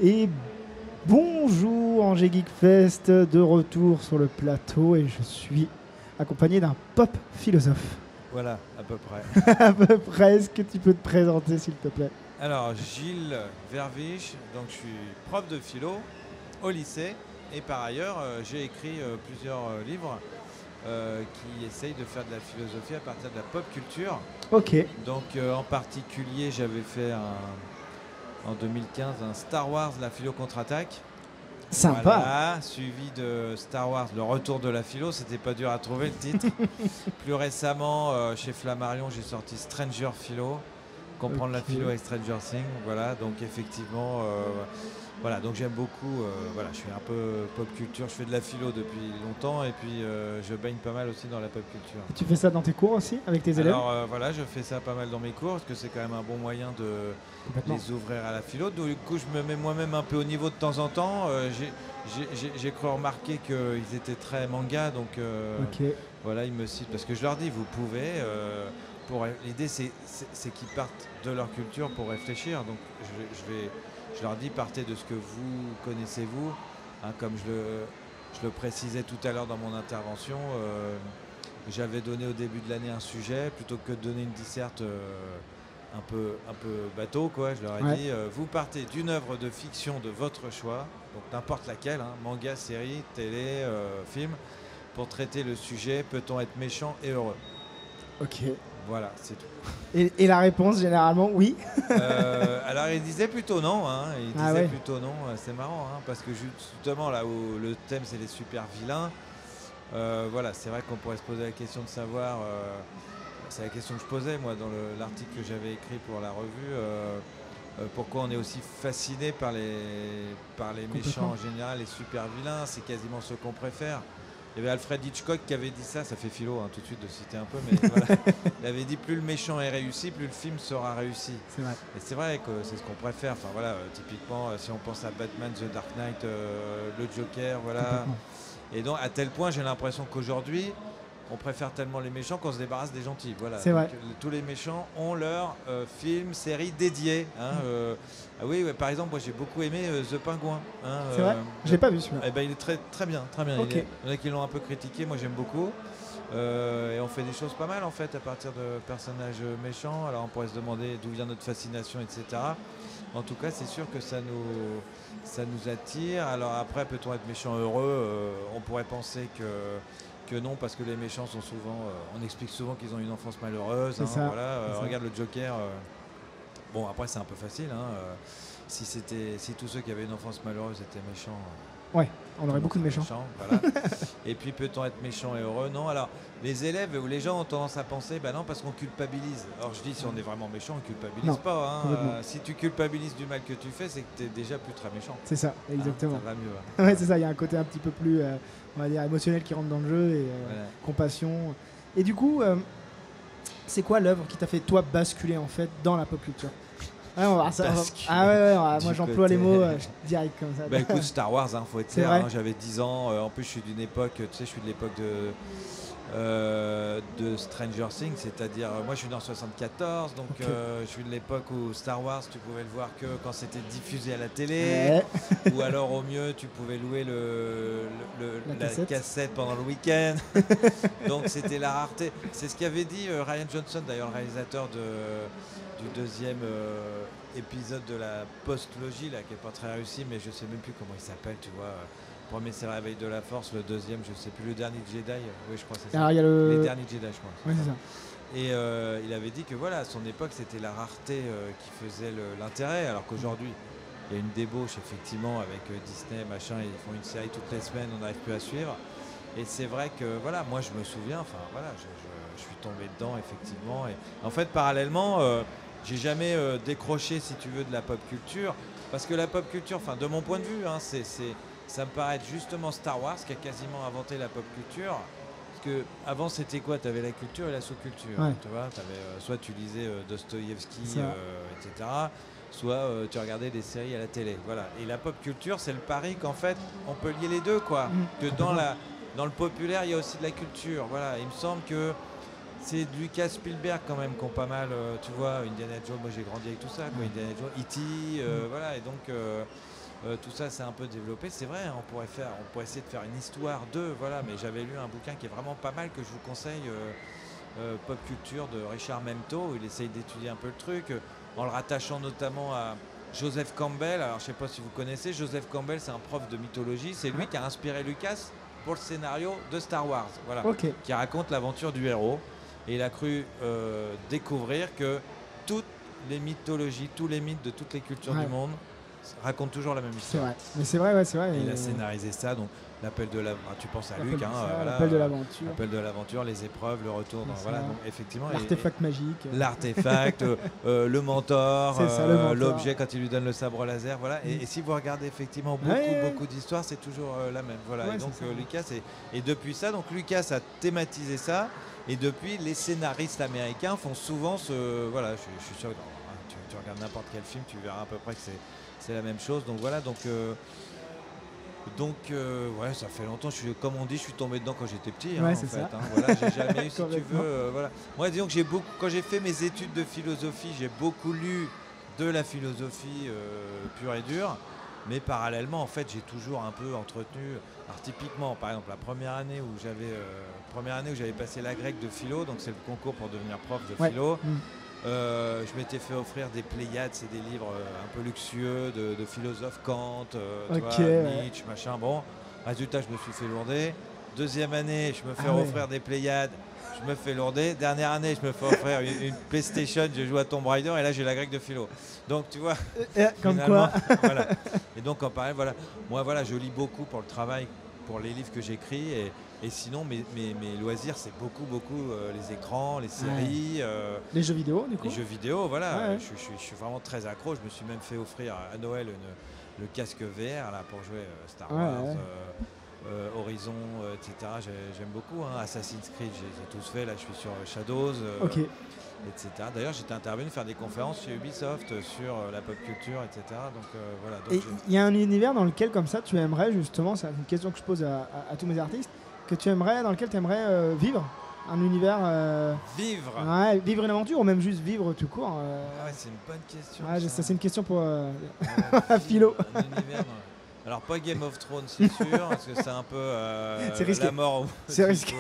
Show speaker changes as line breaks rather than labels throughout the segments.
Et bonjour Angers Geek Fest, de retour sur le plateau et je suis accompagné d'un pop philosophe.
Voilà, à peu près.
À peu près, est-ce que tu peux te présenter s'il te plaît?
Alors, Gilles Verviche, donc je suis prof de philo au lycée et par ailleurs j'ai écrit plusieurs livres qui essayent de faire de la philosophie à partir de la pop culture.
Ok,
Donc en particulier j'avais fait en 2015 un Star Wars, la philo contre-attaque.
sympa.
Voilà, suivi de Star Wars, le retour de la philo, c'était pas dur à trouver le titre. Plus récemment, chez Flammarion, j'ai sorti Stranger Philo, comprendre la philo avec Stranger Things. Voilà, donc effectivement, voilà, donc j'aime beaucoup. Voilà, je suis un peu pop culture, je fais de la philo depuis longtemps et puis je baigne pas mal aussi dans la pop culture.
Tu fais ça dans tes cours aussi avec tes élèves?
Alors voilà, je fais ça pas mal dans mes cours parce que c'est quand même un bon moyen de les ouvrir à la philo. Du coup, je me mets moi-même un peu au niveau de temps en temps. J'ai cru remarquer qu'ils étaient très manga, donc voilà, ils me citent parce que je leur dis, vous pouvez. L'idée, c'est qu'ils partent de leur culture pour réfléchir. Donc je leur dis, partez de ce que vous connaissez vous, hein, comme je le précisais tout à l'heure dans mon intervention. J'avais donné au début de l'année un sujet, plutôt que de donner une disserte un peu bateau, quoi. Je leur ai dit, vous partez d'une œuvre de fiction de votre choix, donc n'importe laquelle, hein, manga, série, télé, film, pour traiter le sujet, peut-on être méchant et heureux?
Ok.
Voilà, c'est tout.
Et la réponse généralement, oui.
Alors il disait plutôt non, hein, plutôt non, c'est marrant, hein, parce que justement là où le thème c'est les super vilains, voilà, c'est vrai qu'on pourrait se poser la question de savoir, c'est la question que je posais moi dans l'article que j'avais écrit pour la revue, pourquoi on est aussi fasciné par les méchants en général, les super vilains, c'est quasiment ceux qu'on préfère. Il y avait Alfred Hitchcock qui avait dit ça fait philo hein, tout de suite de citer un peu, mais voilà. Il avait dit plus le méchant est réussi, plus le film sera réussi.
C'est vrai.
Et c'est vrai que c'est ce qu'on préfère. Enfin voilà, typiquement si on pense à Batman, The Dark Knight, le Joker, voilà. Et donc à tel point j'ai l'impression qu'aujourd'hui on préfère tellement les méchants qu'on se débarrasse des gentils. Voilà.
C'est vrai.
Donc, tous les méchants ont leur film, série dédiée. Hein, oui, par exemple, moi j'ai beaucoup aimé The Pingouin. Hein,
c'est vrai. Je l'ai pas vu celui-là.
Eh ben, il est très très bien, très bien.
Okay.
Il y en a qui l'ont un peu critiqué, moi j'aime beaucoup. Et on fait des choses pas mal en fait à partir de personnages méchants. Alors on pourrait se demander d'où vient notre fascination, etc. En tout cas, c'est sûr que ça nous attire. Alors après, peut-on être méchant heureux? On pourrait penser que non, parce que les méchants sont souvent, on explique souvent qu'ils ont une enfance malheureuse. Hein, voilà, regarde le Joker. Bon, après c'est un peu facile. Hein, si tous ceux qui avaient une enfance malheureuse étaient méchants.
Ouais, on aurait beaucoup de méchants.
Voilà. Et puis peut-on être méchant et heureux? Non. Alors les élèves ou les gens ont tendance à penser, bah non, parce qu'on culpabilise. Alors je dis, si on est vraiment méchant, on culpabilise pas. Hein. Si tu culpabilises du mal que tu fais, c'est que tu es déjà plus très méchant.
C'est ça, exactement.
Ça va mieux. Hein.
Ouais, c'est ça, il y a un côté un petit peu plus, on va dire, émotionnel qui rentre dans le jeu et compassion. Et du coup, c'est quoi l'œuvre qui t'a fait toi basculer en fait dans la pop culture? Ouais, on va voir ça. Moi j'emploie les mots direct comme ça.
Bah écoute, Star Wars, hein, faut être clair. Hein, j'avais 10 ans. En plus, je suis d'une époque, tu sais, je suis de l'époque de Stranger Things, c'est-à-dire, moi je suis né en 74, donc je suis de l'époque où Star Wars, tu pouvais le voir que quand c'était diffusé à la télé, ou alors au mieux, tu pouvais louer la cassette pendant le week-end. Donc c'était la rareté. C'est ce qu'avait dit Rian Johnson, d'ailleurs, le réalisateur du deuxième épisode de la postlogie là, qui est pas très réussi, mais je sais même plus comment il s'appelle, tu vois. Le premier c'est le réveil de la force, le deuxième je sais plus, le dernier Jedi, oui je crois que c'est ça. Les derniers Jedi je crois.
Oui, c'est ça.
Et il avait dit que voilà, à son époque c'était la rareté qui faisait l'intérêt, alors qu'aujourd'hui il y a une débauche effectivement avec Disney, machin, ils font une série toutes les semaines, on n'arrive plus à suivre. Et c'est vrai que voilà, moi je me souviens, enfin voilà, je suis tombé dedans effectivement. Et en fait parallèlement, j'ai jamais décroché, si tu veux, de la pop culture, parce que la pop culture, enfin de mon point de vue, hein, ça me paraît être justement Star Wars qui a quasiment inventé la pop culture. Parce que avant c'était quoi? Tu avais la culture et la sous-culture. Tu vois, soit tu lisais Dostoïevski, etc. Soit tu regardais des séries à la télé. Voilà. Et la pop culture, c'est le pari qu'en fait on peut lier les deux, quoi. Que dans le populaire, il y a aussi de la culture. Voilà. Il me semble que c'est Lucas Spielberg quand même qui ont pas mal, tu vois, Indiana Jones, moi j'ai grandi avec tout ça, quoi, Indiana Jones, E.T., voilà, et donc tout ça c'est un peu développé. C'est vrai, hein, on pourrait essayer de faire une histoire d'eux, voilà, mais j'avais lu un bouquin qui est vraiment pas mal que je vous conseille, Pop Culture de Richard Memto, où il essaye d'étudier un peu le truc, en le rattachant notamment à Joseph Campbell. Alors je sais pas si vous connaissez, Joseph Campbell c'est un prof de mythologie, c'est lui qui a inspiré Lucas pour le scénario de Star Wars, voilà, qui raconte l'aventure du héros. Et il a cru découvrir que toutes les mythologies, tous les mythes de toutes les cultures du monde racontent toujours la même histoire.
C'est vrai, mais c'est vrai, c'est vrai.
Et il a scénarisé ça, donc l'appel de l'aventure, tu penses à Luc, hein,
l'appel de l'aventure.
L'appel de l'aventure, les épreuves, le retour, voilà, donc effectivement.
L'artefact magique.
L'artefact, le mentor, l'objet quand il lui donne le sabre laser, voilà. Et si vous regardez effectivement beaucoup d'histoires, c'est toujours la même, voilà. Et donc Lucas, et depuis ça, donc Lucas a thématisé ça. Et depuis, les scénaristes américains font souvent voilà, je suis sûr que tu regardes n'importe quel film, tu verras à peu près que c'est la même chose. Donc voilà, ouais, ça fait longtemps. Comme on dit, je suis tombé dedans quand j'étais petit.
Ouais,
en
c'est
fait,
ça.
Voilà, j'ai jamais eu, si tu veux. Voilà. Moi, disons que quand j'ai fait mes études de philosophie, j'ai beaucoup lu de la philosophie pure et dure. Mais parallèlement, en fait, j'ai toujours un peu entretenu. Alors typiquement, par exemple, la première année où j'avais passé la grecque de philo, donc c'est le concours pour devenir prof de philo. Je m'étais fait offrir des Pléiades, c'est des livres un peu luxueux de philosophes, Kant, Nietzsche, machin. Bon, résultat, je me suis fait lourder. Deuxième année, je me fais offrir des Pléiades. Je me fais lourder. Dernière année, je me fais offrir une PlayStation, je joue à Tomb Raider et là j'ai la grecque de philo. Donc tu vois,
comme quoi.
Voilà. Et donc en parallèle, voilà, moi voilà, je lis beaucoup pour le travail, pour les livres que j'écris et sinon mes loisirs c'est beaucoup les écrans, les séries,
les jeux vidéo du coup.
Les jeux vidéo, voilà. Je suis vraiment très accro. Je me suis même fait offrir à Noël le casque VR là pour jouer Star Wars. Horizon, etc. J'aime beaucoup. Assassin's Creed, j'ai tous fait. Là, je suis sur Shadows, etc. D'ailleurs, j'étais intervenu faire des conférences chez Ubisoft sur la pop culture, etc. Donc voilà.
Et il y a un univers dans lequel, comme ça, tu aimerais justement, c'est une question que je pose à tous mes artistes, dans lequel tu aimerais vivre un univers. Vivre une aventure ou même juste vivre tout court.
C'est une bonne question.
Ça, c'est une question pour philo.
Un univers. Alors pas Game of Thrones c'est sûr, parce que c'est un peu la mort
c'est risqué.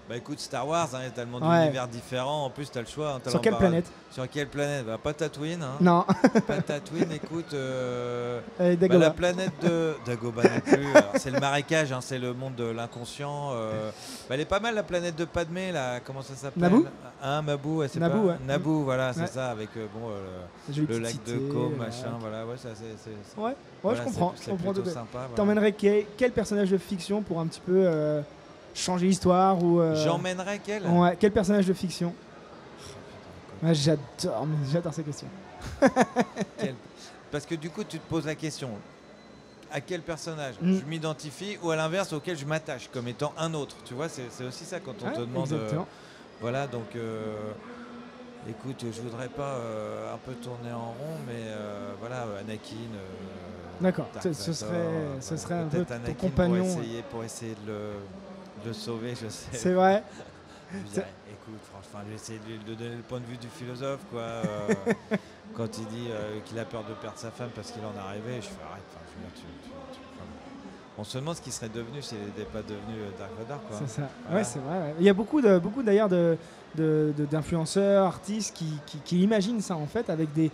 Bah écoute, Star Wars, il y a tellement d'univers différents, en plus tu as le choix.
Sur quelle planète ?
Sur quelle planète ? Pas Tatooine.
Non.
Pas Tatooine, écoute, la planète de Dagobah non plus. C'est le marécage, c'est le monde de l'inconscient. Elle est pas mal la planète de Padmé, là, comment ça s'appelle ?
Naboo ?
Naboo, c'est
Naboo,
pas Naboo, voilà, c'est ça, avec le lac de Com, machin, voilà, ça c'est.
Ouais, je comprends.
Plutôt sympa.
T'emmènerais quel personnage de fiction pour un petit peu changer l'histoire ou
J'emmènerais
quel personnage de fiction? J'adore ces questions.
Parce que du coup, tu te poses la question à quel personnage je m'identifie ou à l'inverse auquel je m'attache comme étant un autre. Tu vois, c'est aussi ça quand on te demande. Voilà, donc. Écoute, je voudrais pas un peu tourner en rond, mais voilà, Anakin.
D'accord, ce serait un peu ton compagnon.
Pour essayer de le sauver, je sais.
C'est vrai.
Je dirais, écoute, franchement, je vais essayer de donner le point de vue du philosophe, quoi. Quand il dit qu'il a peur de perdre sa femme parce qu'il en est arrivé, je fais arrête. On se demande ce qu'il serait devenu s'il n'était pas devenu Dark Vador, quoi.
C'est ça. Voilà. Ouais, c'est vrai. Ouais. Il y a beaucoup d'ailleurs d'influenceurs, artistes qui imaginent ça en fait avec des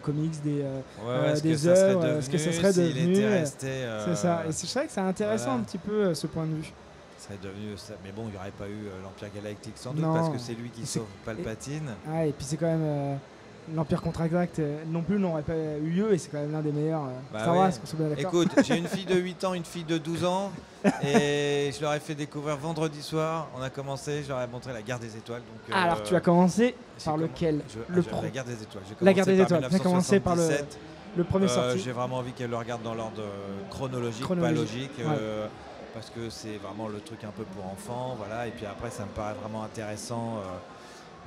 comics, des œuvres, ce que ça serait devenu. C'est ça. Et c'est vrai que c'est intéressant un petit peu ce point de vue.
Ça serait devenu ça. Mais bon, il n'y aurait pas eu l'Empire Galactique sans doute parce que c'est lui qui sauve Palpatine.
Et puis c'est quand même. L'Empire contre-attaque non plus n'aurait pas eu lieu et c'est quand même l'un des meilleurs Star Wars.
Écoute, j'ai une fille de 8 ans, une fille de 12 ans et je leur ai fait découvrir vendredi soir. On a commencé, je leur ai montré la Guerre des Étoiles. Donc,
alors tu as commencé par lequel
La Guerre des Étoiles.
La Guerre des Étoiles. Tu as commencé par le premier sorti.
J'ai vraiment envie qu'elle le regarde dans l'ordre chronologique, pas logique. Parce que c'est vraiment le truc un peu pour enfants. Voilà. Et puis après, ça me paraît vraiment intéressant.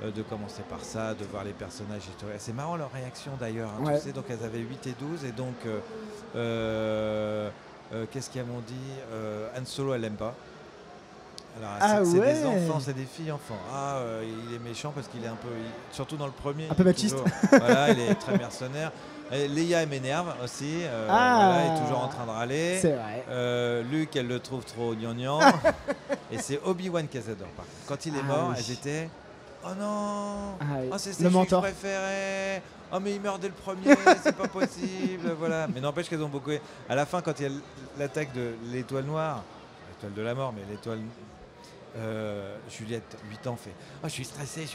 De commencer par ça, de voir les personnages historiques. C'est marrant leur réaction d'ailleurs, tu sais, donc elles avaient 8 et 12 et donc qu'est-ce qu'elles m'ont dit Han Solo elle l'aime pas. Alors, c'est des enfants, c'est des filles enfants. Il est méchant parce qu'il est un peu, surtout dans le premier.
Un peu machiste.
Voilà, il est très mercenaire. Et Leia, elle m'énerve aussi. Voilà, elle est toujours en train de râler.
C'est vrai.
Luke, elle le trouve trop gnangnan. Et c'est Obi-Wan qui les adore. Par contre. Quand il est mort, elles étaient oh non, c'est ses juifs préférés. Oh mais il meurt dès le premier, c'est pas possible. Voilà. Mais n'empêche qu'elles ont beaucoup. À la fin, quand il y a l'attaque de l'étoile noire, l'étoile de la mort, mais l'étoile. Juliette, 8 ans, fait je suis stressée.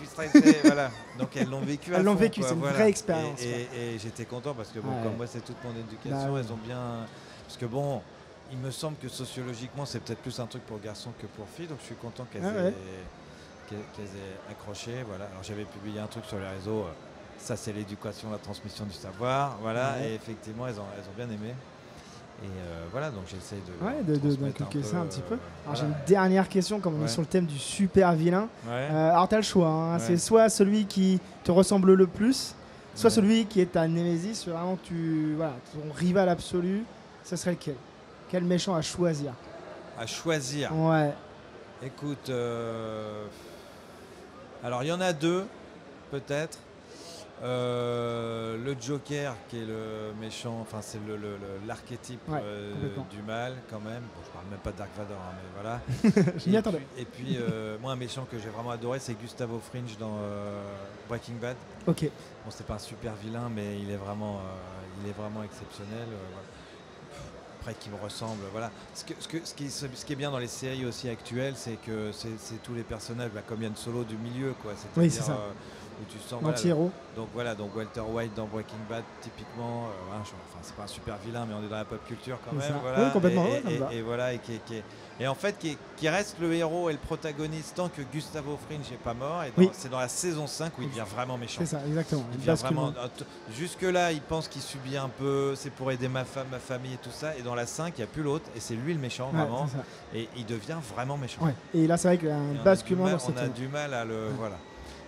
Voilà. Donc elles l'ont vécu.
Elles l'ont vécu, c'est une vraie expérience.
Et j'étais content parce que comme moi, c'est toute mon éducation, elles ont bien. Parce que il me semble que sociologiquement, c'est peut-être plus un truc pour garçons que pour filles. Donc je suis content qu'elles aient accroché. Voilà. Alors j'avais publié un truc sur les réseaux. Ça, c'est l'éducation, la transmission du savoir. Voilà. Et effectivement, elles ont bien aimé. Et voilà, donc j'essaye
d'inculquer ça un petit peu. Alors j'ai une dernière question, comme on est sur le thème du super vilain. Alors tu as le choix, c'est soit celui qui te ressemble le plus, soit celui qui est ta némésis, vraiment ton rival absolu. Ce serait lequel? Quel méchant à choisir?
À choisir?
Ouais.
Écoute, alors il y en a deux, peut-être. Le Joker qui est le méchant, enfin c'est l'archétype du mal quand même. Bon, je parle même pas de Dark Vador, mais voilà.
Je m'y attendais.
Et puis moi un méchant que j'ai vraiment adoré, c'est Gustavo Fringe dans Breaking Bad.
Ok.
Bon, c'est pas un super vilain, mais il est vraiment exceptionnel. Voilà. Après qui me ressemble, voilà. Ce qui est bien dans les séries aussi actuelles, c'est que c'est tous les personnages, comme Yann Solo du milieu, quoi.
Oui, c'est ça.
Où tu sens
l'anti-héros.
Donc Walter White dans Breaking Bad typiquement, c'est pas un super vilain, mais on est dans la pop culture quand même. Voilà.
Oui, complètement.
Et voilà, et en fait qui reste le héros et le protagoniste tant que Gustavo Fringe n'est pas mort. Et c'est dans la saison 5 où il devient vraiment méchant.
C'est ça, exactement.
Il devient vraiment, jusque là, il pense qu'il subit un peu, c'est pour aider ma femme, ma famille et tout ça. Et dans la 5, il n'y a plus l'autre et c'est lui le méchant vraiment. Et il devient vraiment méchant.
Ouais. Et là, c'est vrai qu'il y a un basculement dans cette.
On a du mal à le voilà.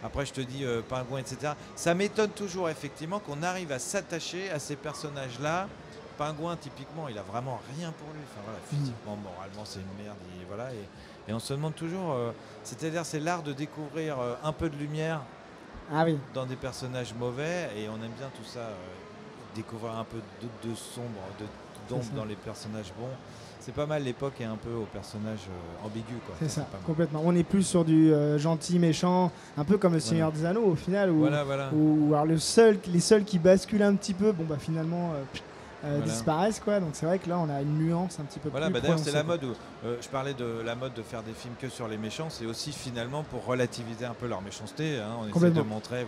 Après, je te dis Pingouin, etc. Ça m'étonne toujours, effectivement, qu'on arrive à s'attacher à ces personnages-là. Pingouin, typiquement, il a vraiment rien pour lui. Enfin, voilà, physiquement, moralement, c'est une merde. Et on se demande toujours... c'est-à-dire, c'est l'art de découvrir un peu de lumière dans des personnages mauvais. Et on aime bien tout ça, découvrir un peu de sombre, d'ombre dans les personnages bons. C'est pas mal, l'époque est un peu au personnage ambigu.
C'est ça, complètement. On est plus sur du gentil, méchant, un peu comme le Seigneur des Anneaux au final, où alors les seuls qui basculent un petit peu, finalement disparaissent, quoi. Donc c'est vrai que là on a une nuance un petit peu plus
d'ailleurs c'est la mode où je parlais de la mode de faire des films que sur les méchants, c'est aussi finalement pour relativiser un peu leur méchanceté, hein. On essaie de montrer,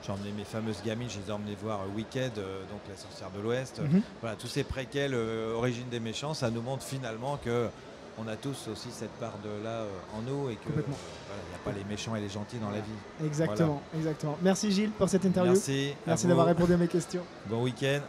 j'ai emmené mes fameuses gamines, je les ai emmenées voir Wicked, donc La sorcière de l'Ouest. Voilà, tous ces préquels, origine des méchants, ça nous montre finalement que on a tous aussi cette part de là en nous et qu'il n'y a pas les méchants et les gentils dans la vie.
Exactement. Merci Gilles pour cette interview.
Merci
d'avoir répondu à mes questions.
Bon week-end.